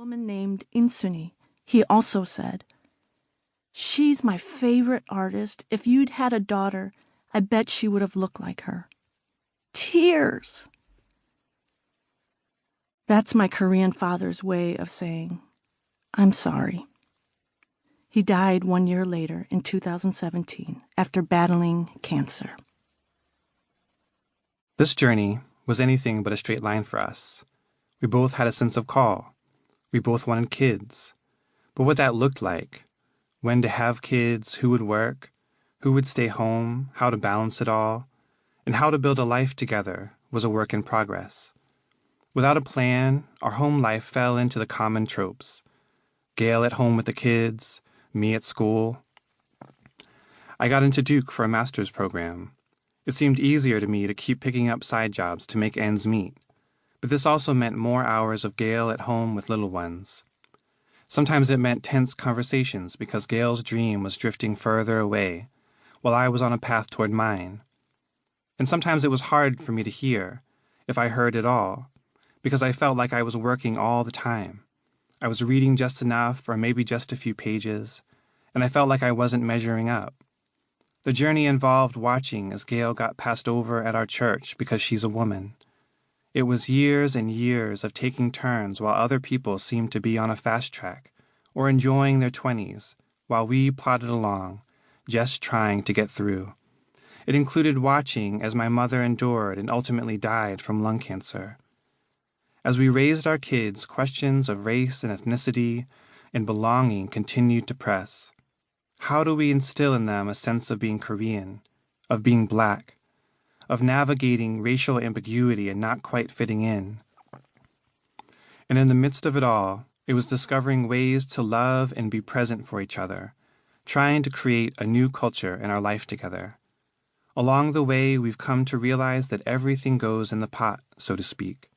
woman named Insuni, he also said, "She's my favorite artist. If you'd had a daughter, I bet she would have looked like her." Tears! That's my Korean father's way of saying, "I'm sorry." He died 1 year later in 2017 after battling cancer. This journey was anything but a straight line for us. We both had a sense of call. We both wanted kids. But what that looked like, when to have kids, who would work, who would stay home, how to balance it all, and how to build a life together was a work in progress. Without a plan, our home life fell into the common tropes. Gail at home with the kids, me at school. I got into Duke for a master's program. It seemed easier to me to keep picking up side jobs to make ends meet. But this also meant more hours of Gail at home with little ones. Sometimes it meant tense conversations because Gail's dream was drifting further away, while I was on a path toward mine. And sometimes it was hard for me to hear, if I heard at all, because I felt like I was working all the time. I was reading just enough, or maybe just a few pages, and I felt like I wasn't measuring up. The journey involved watching as Gail got passed over at our church because she's a woman. It was years and years of taking turns while other people seemed to be on a fast track or enjoying their 20s, while we plodded along, just trying to get through. It included watching as my mother endured and ultimately died from lung cancer. As we raised our kids, questions of race and ethnicity and belonging continued to press. How do we instill in them a sense of being Korean, of being Black, of navigating racial ambiguity and not quite fitting in? And in the midst of it all, it was discovering ways to love and be present for each other, trying to create a new culture in our life together. Along the way, we've come to realize that everything goes in the pot, so to speak.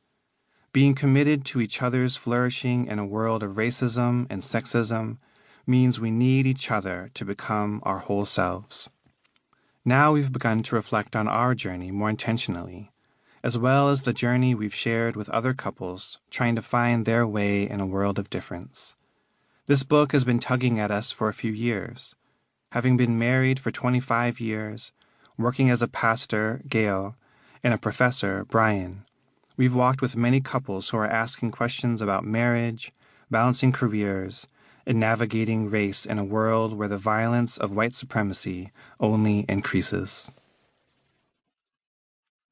Being committed to each other's flourishing in a world of racism and sexism means we need each other to become our whole selves. Now we've begun to reflect on our journey more intentionally, as well as the journey we've shared with other couples trying to find their way in a world of difference. This book has been tugging at us for a few years. Having been married for 25 years, working as a pastor, Gail, and a professor, Brian, we've walked with many couples who are asking questions about marriage, balancing careers, and navigating race in a world where the violence of white supremacy only increases.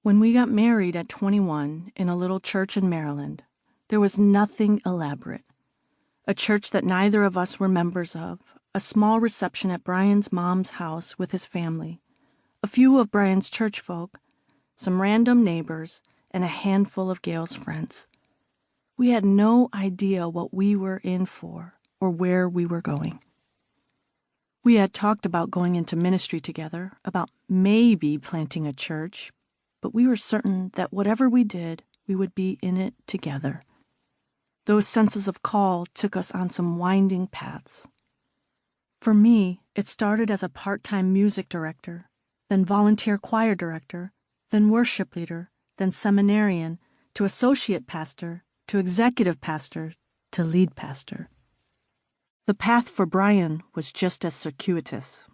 When we got married at 21 in a little church in Maryland, there was nothing elaborate. A church that neither of us were members of, a small reception at Brian's mom's house with his family, a few of Brian's church folk, some random neighbors, and a handful of Gail's friends. We had no idea what we were in for or where we were going. We had talked about going into ministry together, about maybe planting a church, but we were certain that whatever we did, we would be in it together. Those senses of call took us on some winding paths. For me, it started as a part-time music director, then volunteer choir director, then worship leader, then seminarian, to associate pastor, to executive pastor, to lead pastor. The path for Brian was just as circuitous.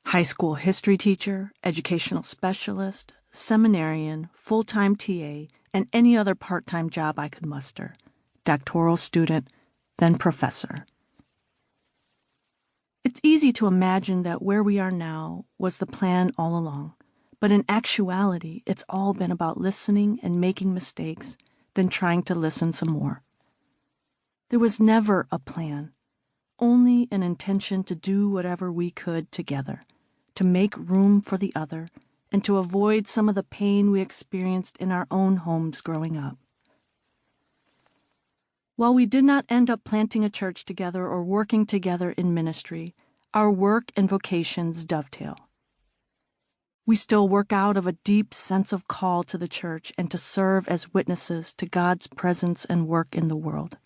High school history teacher, educational specialist, seminarian, full-time TA, and any other part-time job I could muster. Doctoral student, then professor. It's easy to imagine that where we are now was the plan all along, but in actuality, it's all been about listening and making mistakes, then trying to listen some more. There was never a plan, only an intention to do whatever we could together, to make room for the other, and to avoid some of the pain we experienced in our own homes growing up. While we did not end up planting a church together or working together in ministry, our work and vocations dovetail. We still work out of a deep sense of call to the church and to serve as witnesses to God's presence and work in the world.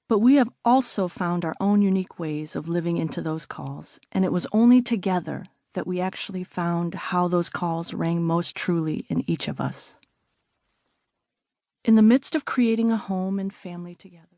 But we have also found our own unique ways of living into those calls, and it was only together that we actually found how those calls rang most truly in each of us. In the midst of creating a home and family together,